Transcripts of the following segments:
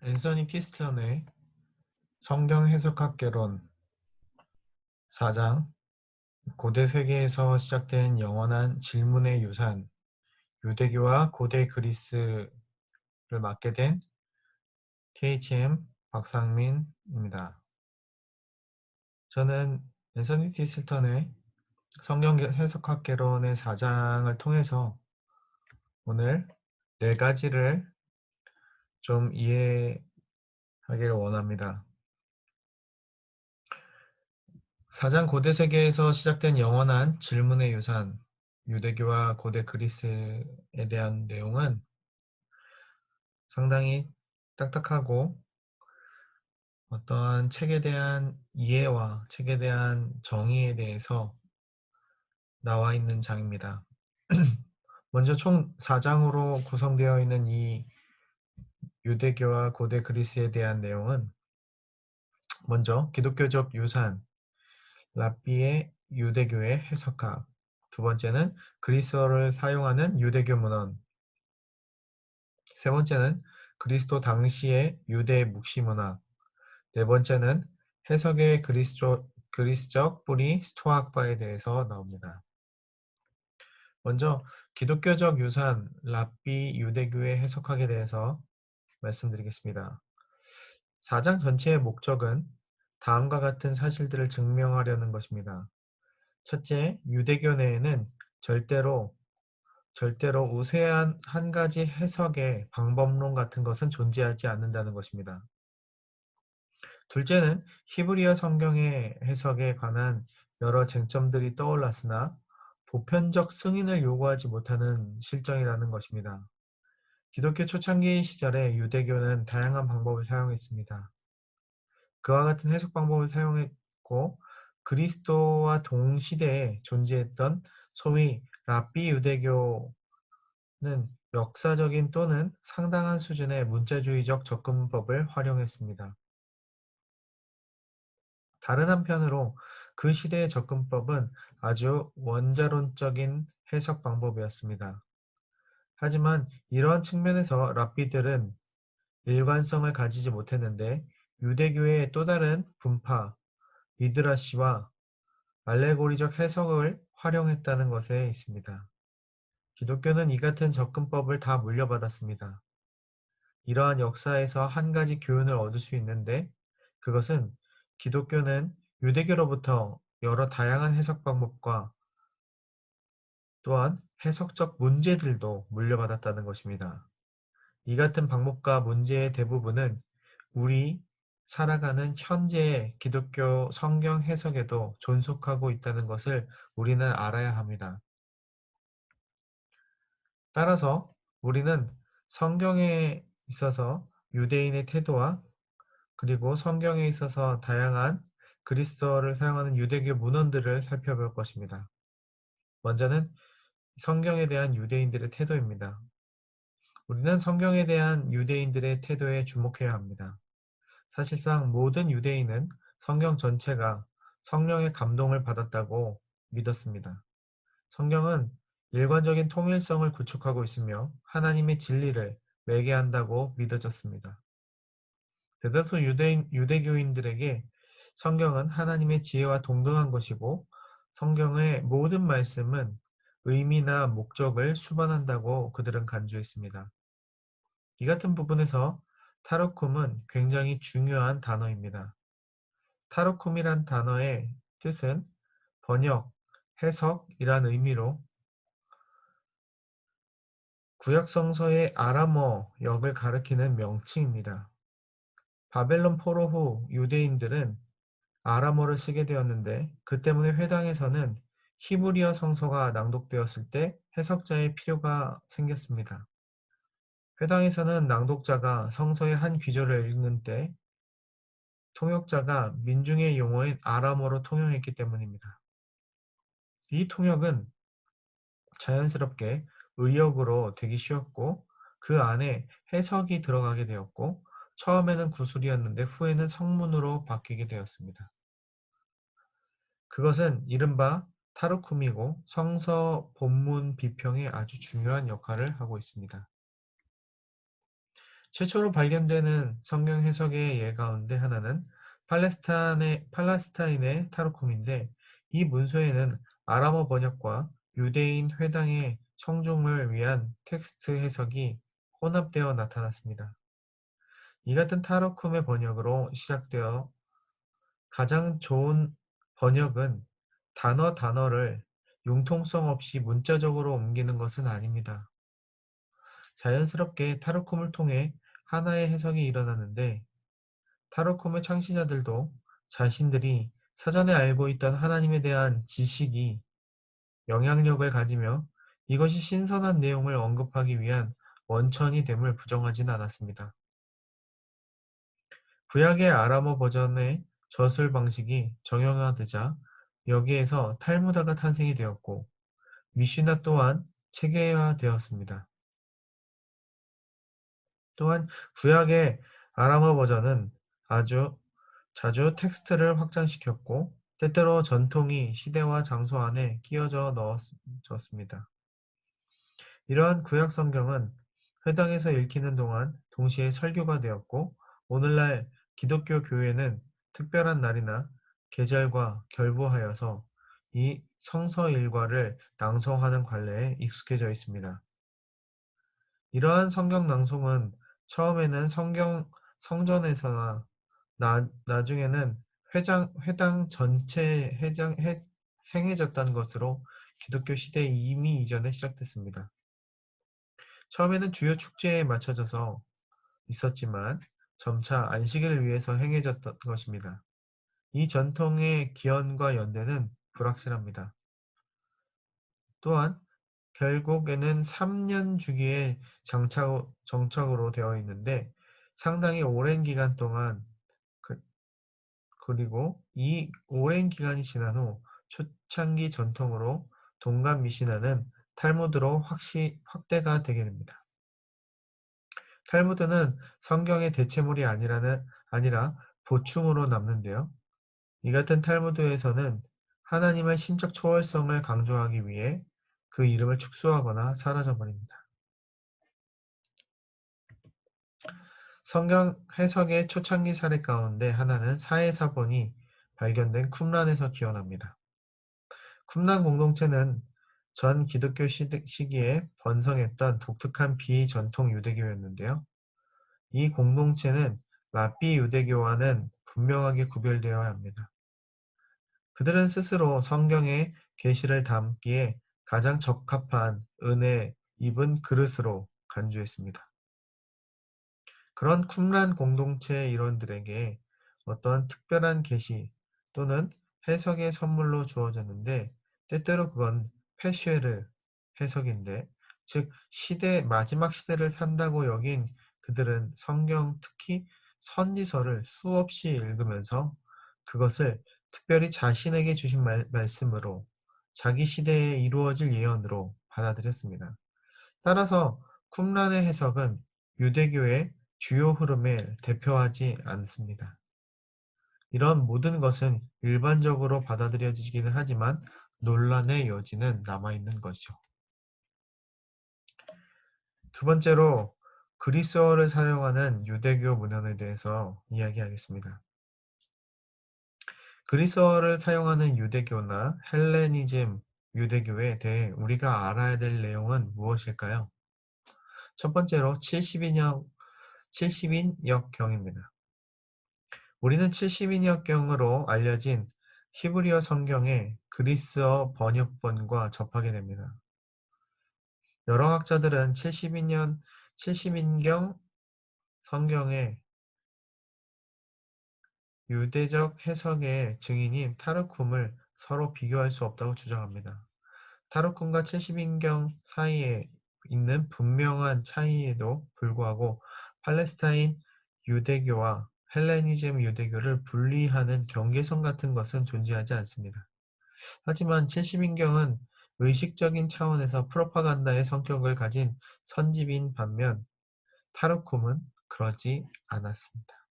앤서니 티스턴의 성경 해석학 개론 4장 고대 세계에서 시작된 영원한 질문의 유산 유대교와 고대 그리스를 맡게 된 THM 박상민입니다. 저는 앤서니 티스턴의 성경 해석학 개론의 4장을 통해서 오늘 4가지를 좀 이해하기를 원합니다. 4장 고대 세계에서 시작된 영원한 질문의 유산 유대교와 고대 그리스에 대한 내용은 상당히 딱딱하고 어떠한 책에 대한 이해와 책에 대한 정의에 대해서 나와 있는 장입니다. 먼저 총 4장으로 구성되어 있는 이 유대교와 고대 그리스에 대한 내용은 먼저 기독교적 유산, 랍비의 유대교의 해석학, 두 번째는 그리스어를 사용하는 유대교 문헌, 세 번째는 그리스도 당시의 유대 묵시문학, 네 번째는 해석의 그리스적 뿌리 스토아학파에 대해서 나옵니다. 먼저 기독교적 유산, 랍비 유대교의 해석학에 대해서 말씀드리겠습니다. 4장 전체의 목적은 다음과 같은 사실들을 증명하려는 것입니다. 첫째, 유대교 내에는 절대로 우세한 한 가지 해석의 방법론 같은 것은 존재하지 않는다는 것입니다. 둘째는 히브리어 성경의 해석에 관한 여러 쟁점들이 떠올랐으나 보편적 승인을 요구하지 못하는 실정이라는 것입니다. 기독교 초창기 시절에 유대교는 다양한 방법을 사용했습니다. 그와 같은 해석 방법을 사용했고 그리스도와 동시대에 존재했던 소위 랍비 유대교는 역사적인 또는 상당한 수준의 문자주의적 접근법을 활용했습니다. 다른 한편으로 그 시대의 접근법은 아주 원자론적인 해석 방법이었습니다. 하지만 이러한 측면에서 랍비들은 일관성을 가지지 못했는데 유대교의 또 다른 분파, 미드라시와 알레고리적 해석을 활용했다는 것에 있습니다. 기독교는 이 같은 접근법을 다 물려받았습니다. 이러한 역사에서 한 가지 교훈을 얻을 수 있는데 그것은 기독교는 유대교로부터 여러 다양한 해석 방법과 또한 해석적 문제들도 물려받았다는 것입니다. 이 같은 방법과 문제의 대부분은 우리 살아가는 현재의 기독교 성경 해석에도 존속하고 있다는 것을 우리는 알아야 합니다. 따라서 우리는 성경에 있어서 유대인의 태도와 그리고 성경에 있어서 다양한 그리스어를 사용하는 유대교 문헌들을 살펴볼 것입니다. 먼저는 성경에 대한 유대인들의 태도입니다. 우리는 성경에 대한 유대인들의 태도에 주목해야 합니다. 사실상 모든 유대인은 성경 전체가 성령의 감동을 받았다고 믿었습니다. 성경은 일관적인 통일성을 구축하고 있으며 하나님의 진리를 매개한다고 믿어졌습니다. 대다수 유대교인들에게 성경은 하나님의 지혜와 동등한 것이고 성경의 모든 말씀은 의미나 목적을 수반한다고 그들은 간주했습니다. 이 같은 부분에서 타르쿰은 굉장히 중요한 단어입니다. 타르쿰이란 단어의 뜻은 번역, 해석이란 의미로 구약 성서의 아람어 역을 가리키는 명칭입니다. 바벨론 포로 후 유대인들은 아람어를 쓰게 되었는데 그 때문에 회당에서는 히브리어 성서가 낭독되었을 때 해석자의 필요가 생겼습니다. 회당에서는 낭독자가 성서의 한 귀절을 읽는 때 통역자가 민중의 용어인 아람어로 통역했기 때문입니다. 이 통역은 자연스럽게 의역으로 되기 쉬웠고 그 안에 해석이 들어가게 되었고 처음에는 구술이었는데 후에는 성문으로 바뀌게 되었습니다. 그것은 이른바 타르쿰이고 성서 본문 비평에 아주 중요한 역할을 하고 있습니다. 최초로 발견되는 성경 해석의 예 가운데 하나는 팔레스타인의 타르쿰인데 이 문서에는 아람어 번역과 유대인 회당의 청중을 위한 텍스트 해석이 혼합되어 나타났습니다. 이 같은 타르쿰의 번역으로 시작되어 가장 좋은 번역은 단어를 융통성 없이 문자적으로 옮기는 것은 아닙니다. 자연스럽게 타르쿰을 통해 하나의 해석이 일어나는데 타르쿰의 창시자들도 자신들이 사전에 알고 있던 하나님에 대한 지식이 영향력을 가지며 이것이 신선한 내용을 언급하기 위한 원천이 됨을 부정하진 않았습니다. 구약의 아람어 버전의 저술 방식이 정형화되자 여기에서 탈무다가 탄생이 되었고 미시나 또한 체계화되었습니다. 또한 구약의 아람어 버전은 아주 자주 텍스트를 확장시켰고 때때로 전통이 시대와 장소 안에 끼워져 넣어졌습니다. 이러한 구약 성경은 회당에서 읽히는 동안 동시에 설교가 되었고 오늘날 기독교 교회는 특별한 날이나 계절과 결부하여서 이 성서 일과를 낭송하는 관례에 익숙해져 있습니다. 이러한 성경 낭송은 처음에는 성전에서나 나중에는 회당 전체 생해졌다는 것으로 기독교 시대 이미 이전에 시작됐습니다. 처음에는 주요 축제에 맞춰져서 있었지만 점차 안식일을 위해서 행해졌던 것입니다. 이 전통의 기원과 연대는 불확실합니다. 또한 결국에는 3년 주기의 정착으로 되어 있는데 상당히 오랜 기간 동안 그리고 이 오랜 기간이 지난 후 초창기 전통으로 동갑 미시나는 탈무드로 확대가 되게 됩니다. 탈무드는 성경의 대체물이 아니라 보충으로 남는데요. 이 같은 탈무드에서는 하나님의 신적 초월성을 강조하기 위해 그 이름을 축소하거나 사라져버립니다. 성경 해석의 초창기 사례 가운데 하나는 사해사본이 발견된 쿰란에서 기원합니다. 쿰란 공동체는 전 기독교 시기에 번성했던 독특한 비전통 유대교였는데요. 이 공동체는 랍비 유대교와는 분명하게 구별되어야 합니다. 그들은 스스로 성경의 계시를 담기에 가장 적합한 은혜 입은 그릇으로 간주했습니다. 그런 쿰란 공동체의 일원들에게 어떠한 특별한 계시 또는 해석의 선물로 주어졌는데 때때로 그건 페쉐르 해석인데 즉 마지막 시대를 산다고 여긴 그들은 성경 특히 선지서를 수없이 읽으면서 그것을 특별히 자신에게 주신 말씀으로 자기 시대에 이루어질 예언으로 받아들였습니다. 따라서 쿰란의 해석은 유대교의 주요 흐름을 대표하지 않습니다. 이런 모든 것은 일반적으로 받아들여지기는 하지만 논란의 여지는 남아있는 것이죠. 두 번째로 그리스어를 사용하는 유대교 문헌에 대해서 이야기하겠습니다. 그리스어를 사용하는 유대교나 헬레니즘 유대교에 대해 우리가 알아야 될 내용은 무엇일까요? 첫 번째로 70인역경입니다. 우리는 70인역경으로 알려진 히브리어 성경의 그리스어 번역본과 접하게 됩니다. 여러 학자들은 70인경 성경의 유대적 해석의 증인인 타르쿰을 서로 비교할 수 없다고 주장합니다. 타르쿰과 70인경 사이에 있는 분명한 차이에도 불구하고 팔레스타인 유대교와 헬레니즘 유대교를 분리하는 경계선 같은 것은 존재하지 않습니다. 하지만 70인경은 의식적인 차원에서 프로파간다의 성격을 가진 선집인 반면 타르쿰은 그러지 않았습니다.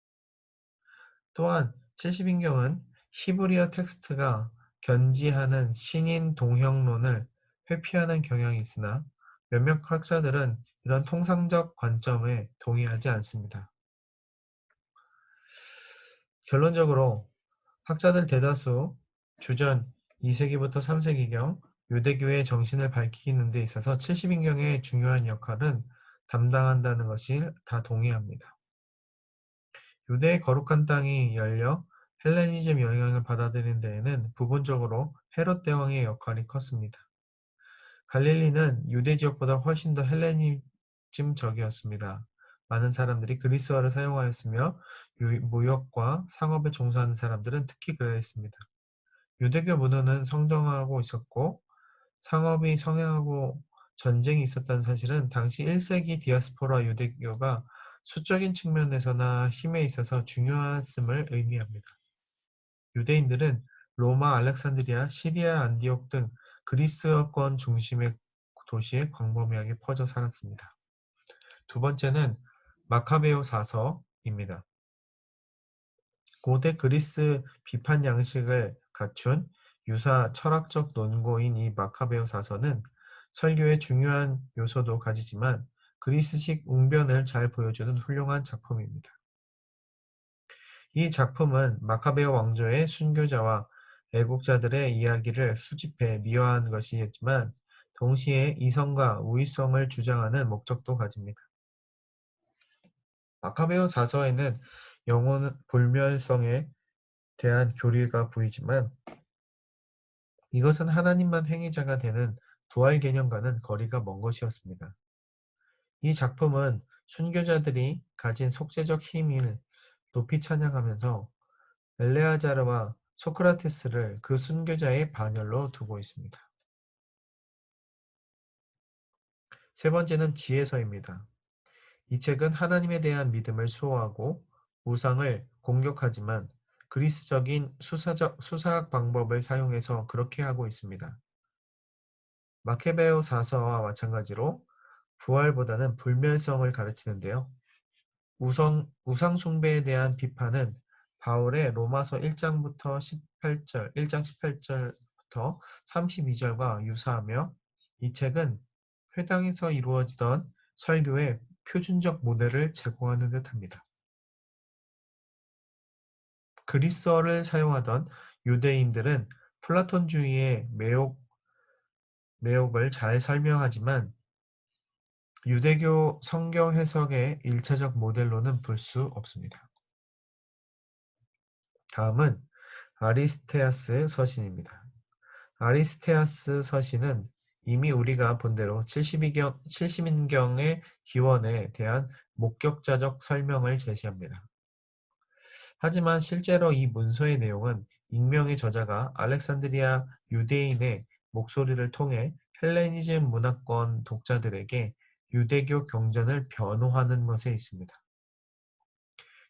또한 70인경은 히브리어 텍스트가 견지하는 신인 동형론을 회피하는 경향이 있으나 몇몇 학자들은 이런 통상적 관점에 동의하지 않습니다. 결론적으로 학자들 대다수 주전 2세기부터 3세기경 유대교의 정신을 밝히는 데 있어서 70인경의 중요한 역할은 담당한다는 것이 다 동의합니다. 유대의 거룩한 땅이 열려 헬레니즘 영향을 받아들이는 데에는 부분적으로 헤롯 대왕의 역할이 컸습니다. 갈릴리는 유대 지역보다 훨씬 더 헬레니즘적이었습니다. 많은 사람들이 그리스어를 사용하였으며 무역과 상업에 종사하는 사람들은 특히 그러했습니다. 유대교 문화는 성장하고 있었고 상업이 성행하고 전쟁이 있었다는 사실은 당시 1세기 디아스포라 유대교가 수적인 측면에서나 힘에 있어서 중요했음을 의미합니다. 유대인들은 로마, 알렉산드리아, 시리아, 안디옥 등 그리스어권 중심의 도시에 광범위하게 퍼져 살았습니다. 두 번째는 마카베오 사서입니다. 고대 그리스 비판 양식을 갖춘 유사 철학적 논고인 이 마카베오 사서는 설교의 중요한 요소도 가지지만 그리스식 웅변을 잘 보여주는 훌륭한 작품입니다. 이 작품은 마카베오 왕조의 순교자와 애국자들의 이야기를 수집해 미화한 것이었지만 동시에 이성과 우위성을 주장하는 목적도 가집니다. 마카베오 사서에는 영혼 불멸성에 대한 교리가 보이지만 이것은 하나님만 행위자가 되는 부활 개념과는 거리가 먼 것이었습니다. 이 작품은 순교자들이 가진 속죄적 힘을 높이 찬양하면서 엘레아자르와 소크라테스를 그 순교자의 반열로 두고 있습니다. 세 번째는 지혜서입니다. 이 책은 하나님에 대한 믿음을 수호하고 우상을 공격하지만 그리스적인 수사학 방법을 사용해서 그렇게 하고 있습니다. 마케베오 사서와 마찬가지로 부활보다는 불멸성을 가르치는데요. 우상 숭배에 대한 비판은 바울의 로마서 1장부터 18절, 1장 18절부터 32절과 유사하며 이 책은 회당에서 이루어지던 설교의 표준적 모델을 제공하는 듯합니다. 그리스어를 사용하던 유대인들은 플라톤주의의 매혹을 잘 설명하지만 유대교 성경 해석의 일차적 모델로는 볼 수 없습니다. 다음은 아리스테아스 서신입니다. 아리스테아스 서신은 이미 우리가 본 대로 70인경의 기원에 대한 목격자적 설명을 제시합니다. 하지만 실제로 이 문서의 내용은 익명의 저자가 알렉산드리아 유대인의 목소리를 통해 헬레니즘 문화권 독자들에게 유대교 경전을 변호하는 것에 있습니다.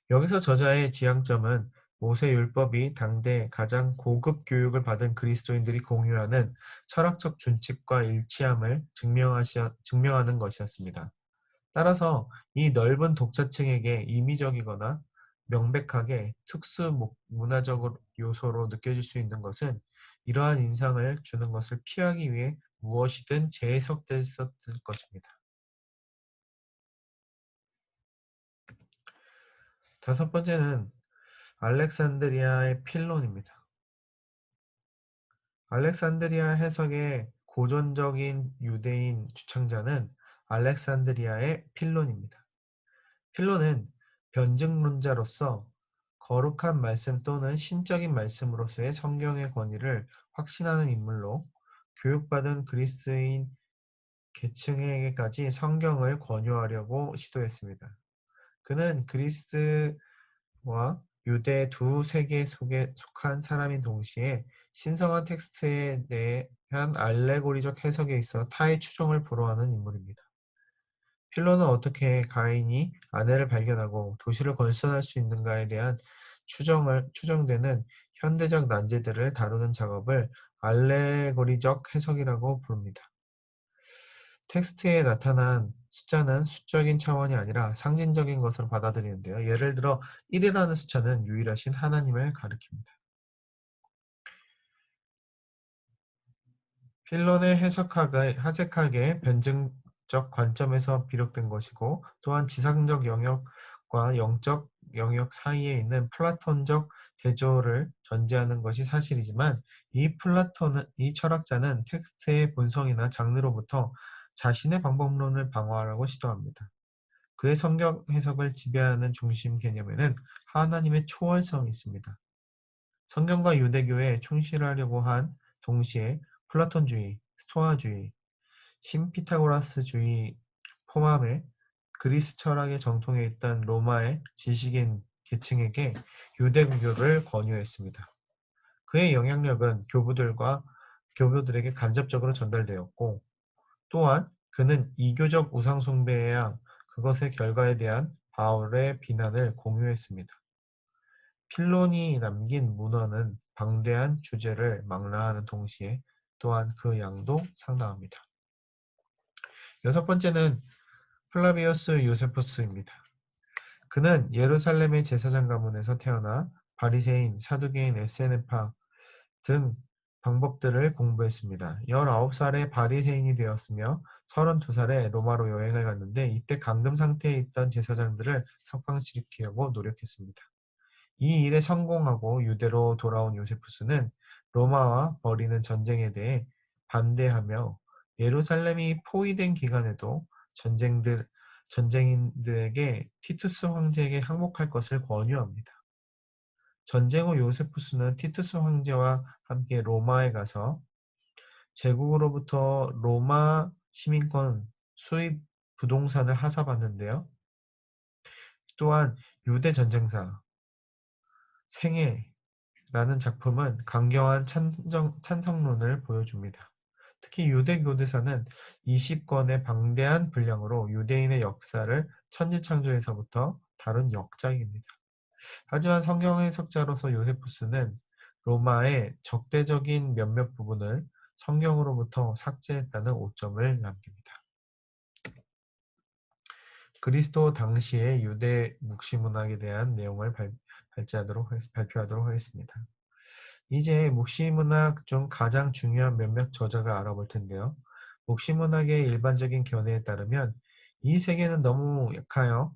여기서 저자의 지향점은 모세율법이 당대 가장 고급 교육을 받은 그리스도인들이 공유하는 철학적 준칙과 일치함을 증명하는 것이었습니다. 따라서 이 넓은 독자층에게 임의적이거나 명백하게 특수 문화적 요소로 느껴질 수 있는 것은 이러한 인상을 주는 것을 피하기 위해 무엇이든 재해석됐을 것입니다. 다섯 번째는 알렉산드리아의 필론입니다. 알렉산드리아 해석의 고전적인 유대인 주창자는 알렉산드리아의 필론입니다. 필론은 변증론자로서 거룩한 말씀 또는 신적인 말씀으로서의 성경의 권위를 확신하는 인물로 교육받은 그리스인 계층에게까지 성경을 권유하려고 시도했습니다. 그는 그리스와 유대 두 세계 속에 속한 사람인 동시에 신성한 텍스트에 대한 알레고리적 해석에 있어 타의 추종을 불허하는 인물입니다. 필로는 어떻게 가인이 아내를 발견하고 도시를 건설할 수 있는가에 대한 추정되는 현대적 난제들을 다루는 작업을 알레고리적 해석이라고 부릅니다. 텍스트에 나타난 숫자는 수적인 차원이 아니라 상징적인 것으로 받아들이는데요. 예를 들어 1이라는 숫자는 유일하신 하나님을 가리킵니다. 필론의 하색하게 관점에서 비롯된 것이고 또한 지상적 영역과 영적 영역 사이에 있는 플라톤적 대조를 전제하는 것이 사실이지만 이 철학자는 텍스트의 본성이나 장르로부터 자신의 방법론을 방어하려고 시도합니다. 그의 성경 해석을 지배하는 중심 개념에는 하나님의 초월성이 있습니다. 성경과 유대교에 충실하려고 한 동시에 플라톤주의, 스토아주의, 신피타고라스주의 포함해 그리스 철학의 정통에 있던 로마의 지식인 계층에게 유대교를 권유했습니다. 그의 영향력은 교부들에게 간접적으로 전달되었고 또한 그는 이교적 우상숭배와 그것의 결과에 대한 바울의 비난을 공유했습니다. 필론이 남긴 문헌은 방대한 주제를 망라하는 동시에 또한 그 양도 상당합니다. 여섯 번째는 플라비우스 요세푸스입니다. 그는 예루살렘의 제사장 가문에서 태어나 바리새인, 사두개인, 에세네파 등 방법들을 공부했습니다. 19살에 바리새인이 되었으며 32살에 로마로 여행을 갔는데 이때 감금 상태에 있던 제사장들을 석방시키려고 노력했습니다. 이 일에 성공하고 유대로 돌아온 요세푸스는 로마와 벌이는 전쟁에 대해 반대하며 예루살렘이 포위된 기간에도 전쟁인들에게 티투스 황제에게 항복할 것을 권유합니다. 전쟁 후 요세푸스는 티투스 황제와 함께 로마에 가서 제국으로부터 로마 시민권 수입 부동산을 하사받는데요. 또한 유대 전쟁사 생애라는 작품은 강경한 찬성론을 보여줍니다. 특히 유대 교대사는 20권의 방대한 분량으로 유대인의 역사를 천지창조에서부터 다룬 역작입니다. 하지만 성경 해석자로서 요세푸스는 로마의 적대적인 몇몇 부분을 성경으로부터 삭제했다는 오점을 남깁니다. 그리스도 당시의 유대 묵시문학에 대한 내용을 발표하도록 하겠습니다. 이제 묵시문학 중 가장 중요한 몇몇 저자가 알아볼 텐데요. 묵시문학의 일반적인 견해에 따르면 이 세계는 너무 약하여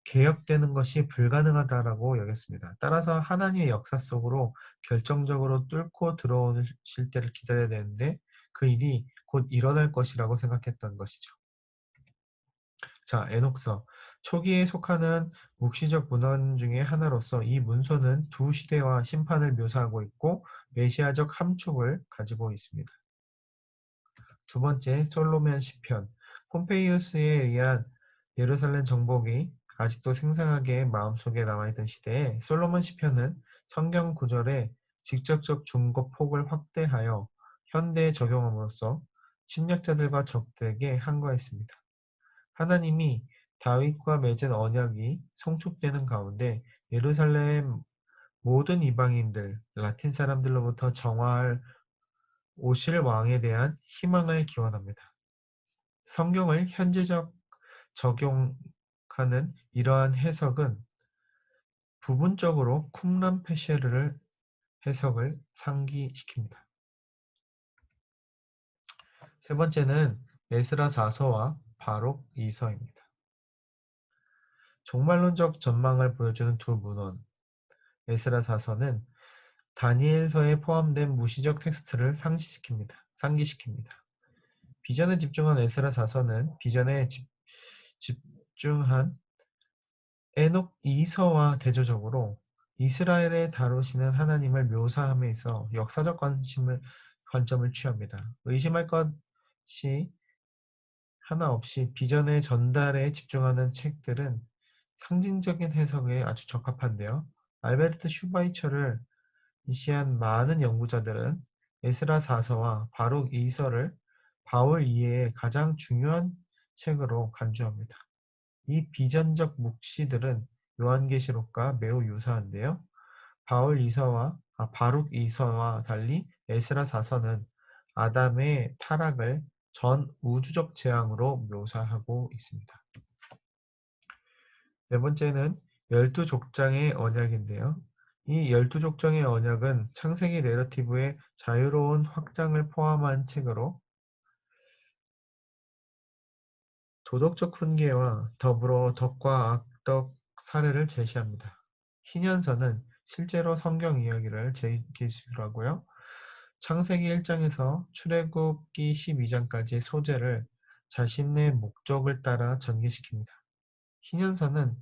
개혁되는 것이 불가능하다라고 여겼습니다. 따라서 하나님의 역사 속으로 결정적으로 뚫고 들어오실 때를 기다려야 되는데 그 일이 곧 일어날 것이라고 생각했던 것이죠. 자, 에녹서. 초기에 속하는 묵시적 문헌 중의 하나로서 이 문서는 두 시대와 심판을 묘사하고 있고 메시아적 함축을 가지고 있습니다. 두 번째, 솔로몬 시편. 폼페이우스에 의한 예루살렘 정복이 아직도 생생하게 마음속에 남아있던 시대에 솔로몬 시편은 성경 구절의 직접적 중거 폭을 확대하여 현대에 적용함으로써 침략자들과 적들에게 항거했습니다. 하나님이 다윗과 맺은 언약이 성축되는 가운데 예루살렘 모든 이방인들, 라틴 사람들로부터 정화할 오실 왕에 대한 희망을 기원합니다. 성경을 현재적 적용하는 이러한 해석은 부분적으로 쿰란 페시르를 해석을 상기시킵니다. 세 번째는 에스라 4서와 바록 2서입니다. 종말론적 전망을 보여주는 두 문헌, 에스라 4서는 다니엘서에 포함된 무시적 텍스트를 상기시킵니다. 비전에 집중한 에스라 4서는 비전에 집중한 에녹 2서와 대조적으로 이스라엘에 다루시는 하나님을 묘사함에 있어 역사적 관점을 취합니다. 의심할 것이 하나 없이 비전의 전달에 집중하는 책들은 상징적인 해석에 아주 적합한데요. 알베르트 슈바이처를 이시한 많은 연구자들은 에스라 4서와 바룩 2서를 바울 이해의 가장 중요한 책으로 간주합니다. 이 비전적 묵시들은 요한계시록과 매우 유사한데요. 바룩 2서와 달리 에스라 4서는 아담의 타락을 전 우주적 재앙으로 묘사하고 있습니다. 네 번째는 12족장의 언약인데요. 이 12족장의 언약은 창세기 내러티브의 자유로운 확장을 포함한 책으로 도덕적 훈계와 더불어 덕과 악덕 사례를 제시합니다. 희년서는 실제로 성경 이야기를 기술하고요. 창세기 1장에서 출애굽기 12장까지 소재를 자신의 목적을 따라 전개시킵니다. 희년서는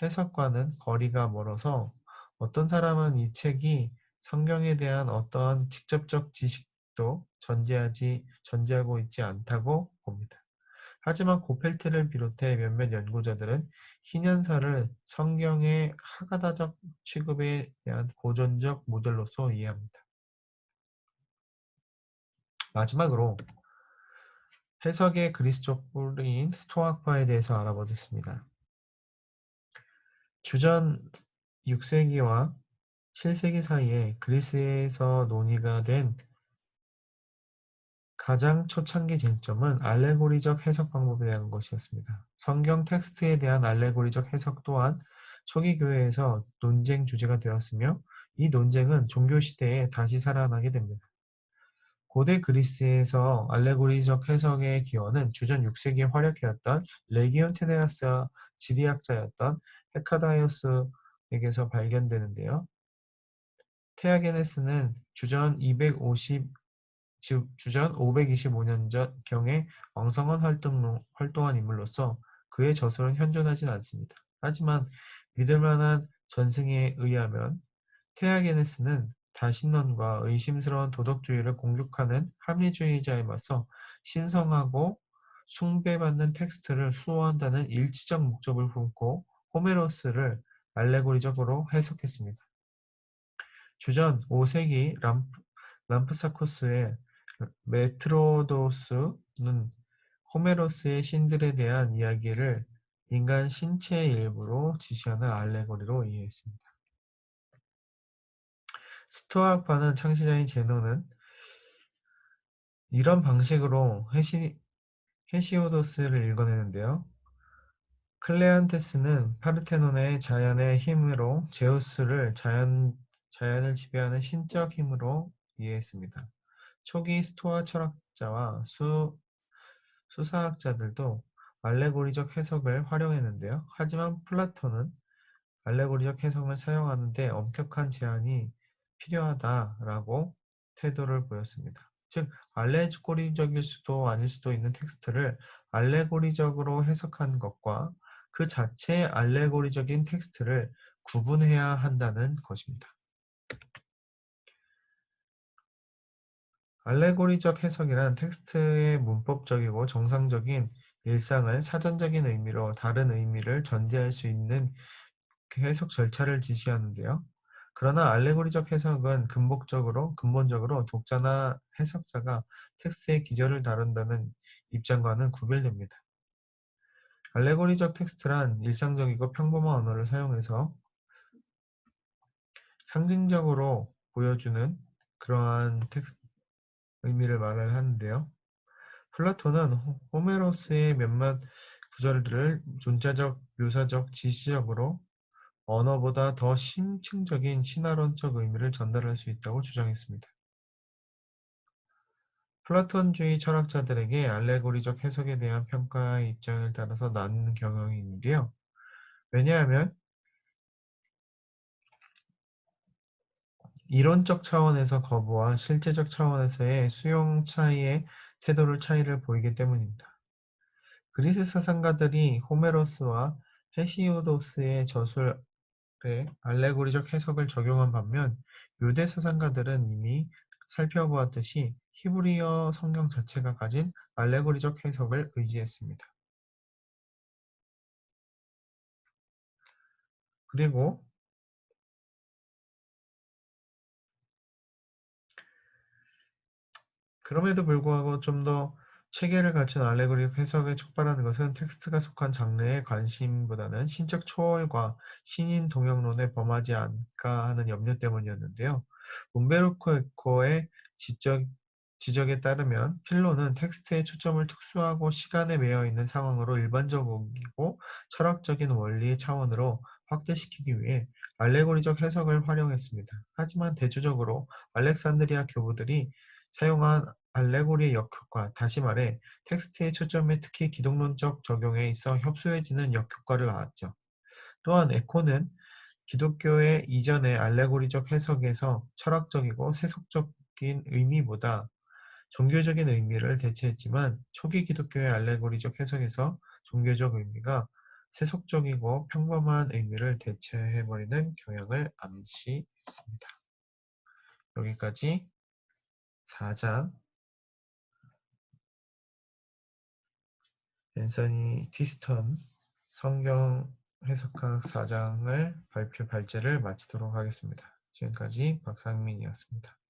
해석과는 거리가 멀어서 어떤 사람은 이 책이 성경에 대한 어떠한 직접적 지식도 전제하고 있지 않다고 봅니다. 하지만 고펠트를 비롯해 몇몇 연구자들은 희년사를 성경의 하가다적 취급에 대한 고전적 모델로서 이해합니다. 마지막으로 해석의 그리스적 뿌리인 스토아파에 대해서 알아보겠습니다. 주전 6세기와 7세기 사이에 그리스에서 논의가 된 가장 초창기 쟁점은 알레고리적 해석 방법에 대한 것이었습니다. 성경 텍스트에 대한 알레고리적 해석 또한 초기 교회에서 논쟁 주제가 되었으며 이 논쟁은 종교 시대에 다시 살아나게 됩니다. 고대 그리스에서 알레고리적 해석의 기원은 주전 6세기에 활약해왔던 레기온 테네아스와 지리학자였던 헤카다이오스에게서 발견되는데요. 테아게네스는 주전 525년경에 왕성한 활동한 인물로서 그의 저술은 현존하진 않습니다. 하지만 믿을만한 전승에 의하면 테아게네스는 다신론과 의심스러운 도덕주의를 공격하는 합리주의자에 맞서 신성하고 숭배받는 텍스트를 수호한다는 일치적 목적을 품고 호메로스를 알레고리적으로 해석했습니다. 주전 5세기 람프사코스의 메트로도스는 호메로스의 신들에 대한 이야기를 인간 신체의 일부로 지시하는 알레고리로 이해했습니다. 스토아파는 창시자인 제논은 이런 방식으로 헤시오도스를 읽어내는데요. 클레안테스는 파르테논의 자연의 힘으로 제우스를 자연을 지배하는 신적 힘으로 이해했습니다. 초기 스토아 철학자와 수사학자들도 알레고리적 해석을 활용했는데요. 하지만 플라톤은 알레고리적 해석을 사용하는데 엄격한 제한이 필요하다라고 태도를 보였습니다. 즉, 알레고리적일 수도 아닐 수도 있는 텍스트를 알레고리적으로 해석한 것과 그 자체의 알레고리적인 텍스트를 구분해야 한다는 것입니다. 알레고리적 해석이란 텍스트의 문법적이고 정상적인 일상을 사전적인 의미로 다른 의미를 전제할 수 있는 그 해석 절차를 지시하는데요. 그러나 알레고리적 해석은 근본적으로 독자나 해석자가 텍스트의 기저를 다룬다는 입장과는 구별됩니다. 알레고리적 텍스트란 일상적이고 평범한 언어를 사용해서 상징적으로 보여주는 그러한 의미를 말을 하는데요. 플라톤은 호메로스의 몇몇 구절들을 문자적, 묘사적, 지시적으로 언어보다 더 심층적인 신화론적 의미를 전달할 수 있다고 주장했습니다. 플라톤주의 철학자들에게 알레고리적 해석에 대한 평가의 입장을 따라서 나누는 경향이 있는데요. 왜냐하면 이론적 차원에서 거부와 실제적 차원에서의 수용 차이의 차이를 보이기 때문입니다. 그리스 사상가들이 호메로스와 헤시오도스의 저술에 알레고리적 해석을 적용한 반면 유대 사상가들은 이미 살펴보았듯이 히브리어 성경 자체가 가진 알레고리적 해석을 의지했습니다. 그리고 그럼에도 불구하고 좀 더 체계를 갖춘 알레고리적 해석을 촉발하는 것은 텍스트가 속한 장르의 관심보다는 신적 초월과 신인 동영론에 범하지 않을까 하는 염려 때문이었는데요. 움베르토 에코의 지적에 따르면 필로는 텍스트의 초점을 특수하고 시간에 매여 있는 상황으로 일반적이고 철학적인 원리 차원으로 확대시키기 위해 알레고리적 해석을 활용했습니다. 하지만 대조적으로 알렉산드리아 교부들이 사용한 알레고리의 역효과, 다시 말해 텍스트의 초점에 특히 기독론적 적용에 있어 협소해지는 역효과를 낳았죠. 또한 에코는 기독교의 이전의 알레고리적 해석에서 철학적이고 세속적인 의미보다 종교적인 의미를 대체했지만 초기 기독교의 알레고리적 해석에서 종교적 의미가 세속적이고 평범한 의미를 대체해버리는 경향을 암시했습니다. 여기까지 4장 앤서니 티스턴 성경 해석학 4장을 발제를 마치도록 하겠습니다. 지금까지 박상민이었습니다.